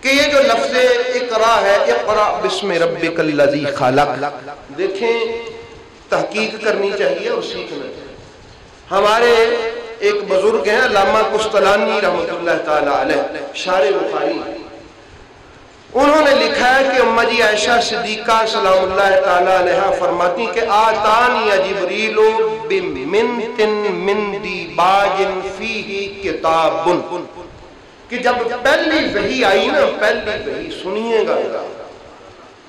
کہ یہ جو لفظ اقرا ہے، اقرا بسم ربک الذی خلق، دیکھیں تحقیق کرنی چاہیے اور سیکھنا چاہیے۔ ہمارے ایک بزرگ ہیں علامہ قسطلانی رحمۃ اللہ تعالی علیہ، شارح بخاری، انہوں نے لکھا ہے کہ امّا جی عائشہ صدیقہ سلام اللہ تعالی علیہ فرماتی کہ آتانی جبریل بمنت من دیباج فیہ کتاب، کہ جب پہلی وحی آئی نا، پہلی وحی سنیے گا،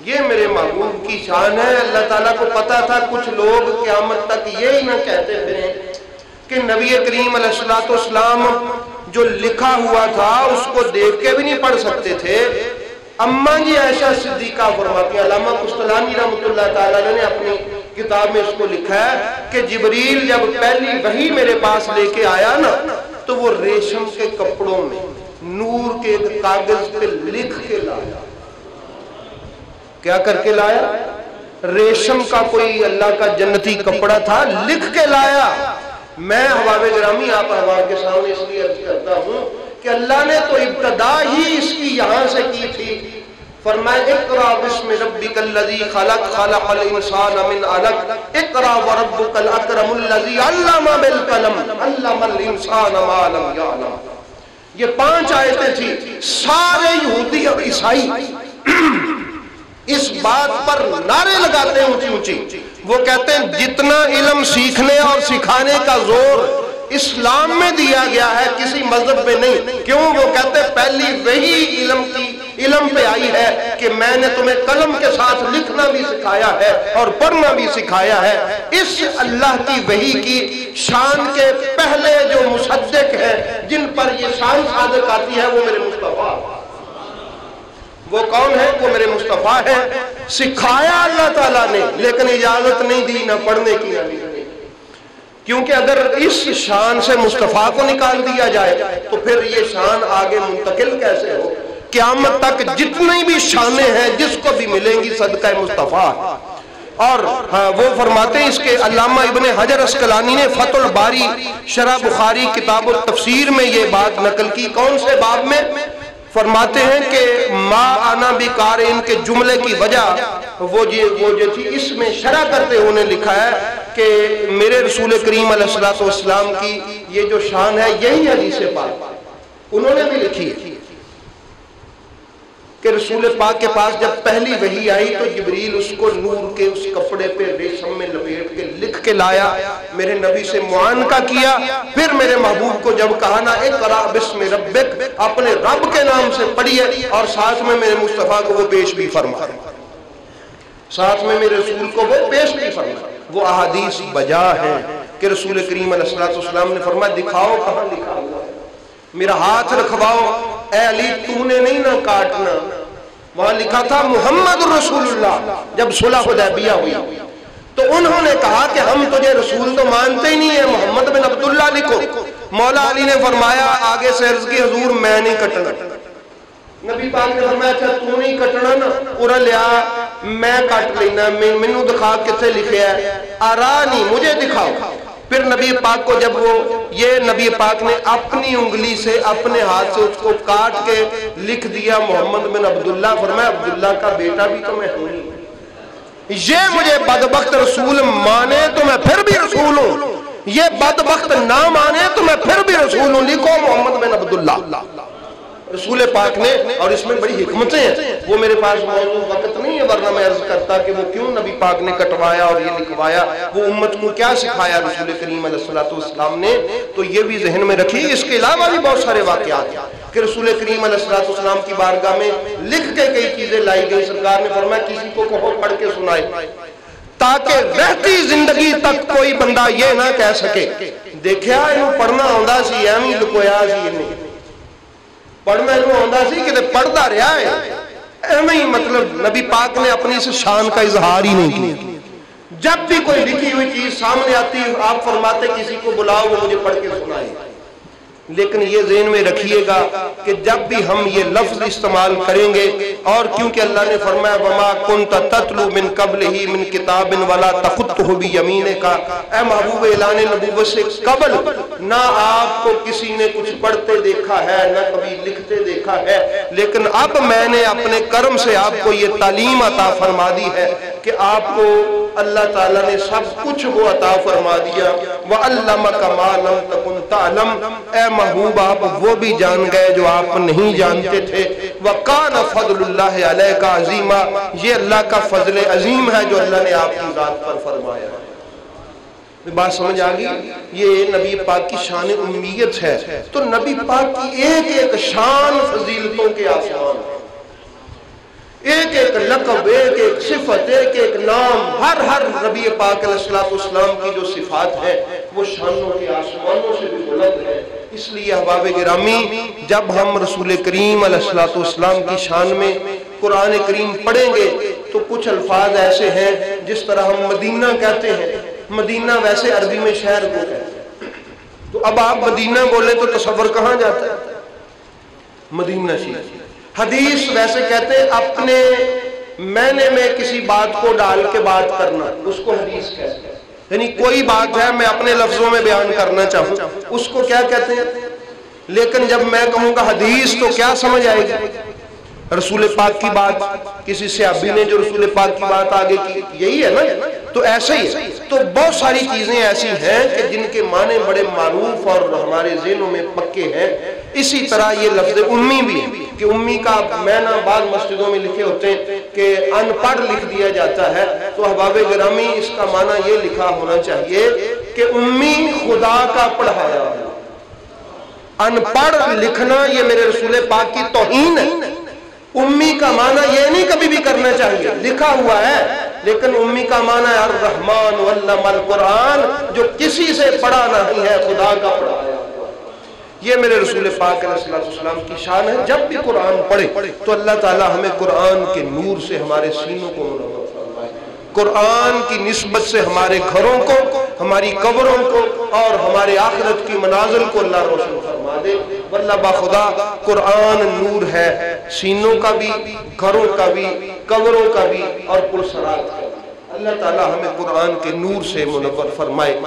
یہ میرے محبوب کی شان ہے۔ اللہ تعالیٰ کو پتا تھا کچھ لوگ قیامت تک یہی نہ کہتے تھے کہ نبی کریم علیہ الصلوۃ والسلام جو لکھا ہوا تھا اس کو دیکھ کے بھی نہیں پڑھ سکتے تھے۔ اماں جی عائشہ صدیقہ فرماتی ہیں، علامہ قسطلانی رحمۃ اللہ تعالیٰ نے اپنی کتاب میں اس کو لکھا ہے کہ جبریل جب پہلی وحی میرے پاس لے کے آیا نا تو وہ ریشم کے کپڑوں میں نور کے ایک کاغذ پہ لکھ کے لایا۔ کیا کر کے لایا؟ ریشم کا کوئی اللہ کا جنتی کپڑا تھا، لکھ کے لایا۔ میں احباب گرامی آپ احباب کے سامنے اس لیے عرض کرتا ہوں کہ اللہ نے تو ابتدا ہی اس کی یہاں سے کی تھی۔ فرمایا اقرا بسم ربک الذی خلق، خلق الانسان من علق، اقرا وربک الاکرم الذی علم بالقلم، علم الانسان ما لم یعلم۔ یہ 5 آیتیں تھیں۔ سارے یہودی اور عیسائی اس بات پر نعرے لگاتے ہیں اونچی اونچی، وہ کہتے ہیں جتنا علم سیکھنے اور سکھانے کا زور اسلام میں دیا گیا ہے کسی مذہب میں نہیں۔ کیوں؟ وہ کہتے ہیں پہلی وہی علم پہ آئی ہے کہ میں نے تمہیں قلم کے ساتھ لکھنا بھی سکھایا ہے اور پڑھنا بھی سکھایا ہے۔ اس اللہ کی وحی کی شان کے پہلے جو مصدق ہیں جن پر یہ شان صادق آتی ہے وہ میرے مصطفیٰ۔ وہ کون ہے؟ وہ میرے مصطفیٰ ہے۔ سکھایا اللہ تعالیٰ نے لیکن اجازت نہیں دی نہ پڑھنے کی نہ لکھنے کی، کیونکہ اگر اس شان سے مصطفیٰ کو نکال دیا جائے تو پھر یہ شان آگے منتقل کیسے ہو؟ قیامت تک جتنی بھی شانیں ہیں جس کو بھی ملیں گی صدقہ مصطفیٰ۔ اور وہ فرماتے ہیں، اس کے علامہ ابن حجر اسقلانی نے فتح الباری شرح بخاری کتاب التفسیر میں یہ بات نقل کی۔ کون سے باب میں؟ فرماتے ہیں کہ ما انا بقارئ کے جملے کی وجہ وہ جو تھی اس میں شرح کرتے ہونے لکھا ہے کہ میرے رسول کریم علیہ الصلوۃ والسلام کی یہ جو شان ہے یہی حدیث پاک انہوں نے بھی لکھی ہے کہ رسول پاک کے پاس جب پہلی وحی آئی تو جبریل اس کو نور کے اس کپڑے پہ ریشم میں لپیٹ کے لکھ کے لایا، میرے نبی سے معانقہ کیا، پھر میرے محبوب کو جب کہا نا اقرا بسم ربک، اپنے رب کے نام سے پڑھیے، اور ساتھ میں میرے مصطفیٰ کو وہ پیش بھی فرما، ساتھ میں میرے رسول کو وہ پیش بھی فرما۔ وہ احادیث بجا ہے کہ رسول کریم علیہ الصلوۃ والسلام نے فرمایا دکھاؤ کہاں لکھا ہوا ہے، میرا ہاتھ رکھواؤ، اے علی تو نے نہیں نہ کاٹنا۔ وہاں لکھا تھا محمد رسول اللہ۔ جب صلح حدیبیہ ہوئی تو انہوں نے کہا کہ ہم تجھے رسول تو مانتے ہی نہیں ہیں، محمد بن عبداللہ لکھو۔ مولا علی نے فرمایا آگے سے عرض کی حضور میں نہیں کٹنا۔ نبی پاک نے فرمایا اچھا تو نہیں کٹنا نا، پورا لیا میں کٹ لینا، مینوں دکھا کتنے لکھیا ہے، ارانی مجھے دکھاؤ۔ پھر نبی پاک کو جب وہ یہ نبی پاک نے اپنی انگلی سے اپنے ہاتھ سے اس کو کاٹ کے لکھ دیا محمد بن عبداللہ، فرمایا عبداللہ کا بیٹا بھی تو میں ہوں، یہ مجھے بدبخت رسول مانے تو میں پھر بھی رسول ہوں، یہ بدبخت نہ مانے تو میں پھر بھی رسول ہوں، لکھو محمد بن عبداللہ۔ رسول پاک نے، اور اس میں بڑی حکمتیں ہیں، وہ میرے پاس موضوع وقت نہیں ہے ورنہ میں عرض کرتا کہ وہ کیوں نبی پاک نے کٹوایا اور یہ لکھوایا، وہ امت کو کیا سکھایا رسول کریم علیہ الصلوۃ والسلام نے، تو یہ بھی ذہن میں رکھی۔ اس کے علاوہ بھی بہت سارے واقعات ہیں کہ رسول کریم علیہ الصلوۃ والسلام کی بارگاہ میں لکھ کے کئی چیزیں لائی گئی، سرکار نے فرمایا کسی کو کہو پڑھ کے سنائے، تاکہ رہتی زندگی تک کوئی بندہ یہ نہ کہہ سکے دیکھیا انہوں پڑھنا آندا سی ایویں لکویا سی، انہیں پڑھنا انہوں آندا سی کہ پڑھتا رہا ہے ایویں، مطلب نبی پاک نے اپنی اس شان کا اظہار ہی نہیں کیا۔ جب بھی کوئی لکھی ہوئی چیز سامنے آتی آپ فرماتے کسی کو بلاؤ وہ مجھے پڑھ کے سنائے، لیکن یہ ذہن میں رکھیے گا کہ جب بھی ہم یہ لفظ استعمال کریں گے، اور کیونکہ اللہ نے فرمایا وَمَا كُنْتَ تَتْلُو مِن قَبْلِهِ مِن كِتَابٍ وَلَا تَخُطُّهُ بِيَمِينِكَ، اے محبوب اعلان نبوت سے قبل نہ آپ کو کسی نے کچھ پڑھتے دیکھا ہے نہ کبھی لکھتے دیکھا ہے، لیکن اب میں نے اپنے کرم سے آپ کو یہ تعلیم عطا فرما دی ہے کہ آپ کو اللہ تعالیٰ نے سب کچھ وہ عطا فرما دیا۔ وَعَلَّمَكَ مَا لَمْ تَكُنْ تَعْلَمْ، اے محبوب آپ وہ بھی جان گئے جو آپ نہیں جانتے تھے۔ وَقَانَ فَضْلُ اللَّهِ عَلَيْكَ عَظِيمًا، یہ اللہ کا فضل عظیم ہے جو اللہ نے آپ کی ذات پر فرمایا۔ بات سمجھ آگئی؟ یہ نبی پاک کی شان امیت ہے۔ تو نبی پاک کی ایک ایک شان فضیلتوں کے آسمان ہے، ایک ایک لقب، ایک ایک صفت، ایک ایک نام، ہر نبی پاک علیہ السلام کی جو صفات ہیں وہ شانوں کے آسمانوں سے بھی بلند ہے۔ اس لیے احباب گرامی، جب ہم رسول کریم علیہ السلام کی شان میں قرآن کریم پڑھیں گے تو کچھ الفاظ ایسے ہیں جس طرح ہم مدینہ کہتے ہیں، مدینہ ویسے عربی میں شہر کو کہتے ہیں، تو اب آپ مدینہ بولیں تو تصور کہاں جاتا ہے؟ مدینہ شریف۔ حدیث ویسے کہتے ہیں اپنے معنی میں کسی بات کو ڈال کے بات کرنا، اس کو حدیث کہتے ہیں۔ یعنی کوئی بات ہے میں اپنے لفظوں میں بیان کرنا چاہوں، اس کو کیا کہتے ہیں؟ لیکن جب میں کہوں گا حدیث تو کیا سمجھ آئے گی؟ رسول پاک کی بات، کسی صحابی نے جو رسول پاک کی بات آگے کی، یہی ہے نا؟ تو ایسے ہی ہے۔ تو بہت ساری چیزیں ایسی ہیں کہ جن کے معنی بڑے معروف اور ہمارے ذہنوں میں پکے ہیں۔ اسی طرح یہ لفظ امی بھی ہے کہ امی کا معنی بعض مسجدوں میں لکھے ہوتے ہیں کہ ان پڑھ لکھ دیا جاتا ہے، تو احباب گرامی اس کا معنی یہ لکھا ہونا چاہیے کہ امی خدا کا پڑھایا ہوا۔ ان پڑھ لکھنا یہ میرے رسول پاک کی توہین ہے۔ امی کا معنی یہ نہیں کبھی بھی کرنا چاہیے، لکھا ہوا ہے، لیکن امی کا معنی ہے الرحمن علم القرآن، جو کسی سے پڑھا نہیں ہے، خدا کا پڑھایا۔ یہ میرے رسول پاک علیہ السلام کی شان ہے۔ جب بھی قرآن پڑھے تو اللہ تعالی ہمیں قرآن کے نور سے ہمارے سینوں کو منور فرمائے، قرآن کی نسبت سے ہمارے گھروں کو، ہماری قبروں کو اور ہمارے آخرت کی منازل کو اللہ روشن فرما دے۔ واللہ باخدا قرآن نور ہے، سینوں کا بھی، گھروں کا بھی، قبروں کا بھی اور پرسرات کا بھی۔ اللہ تعالی ہمیں قرآن کے نور سے منور فرمائے۔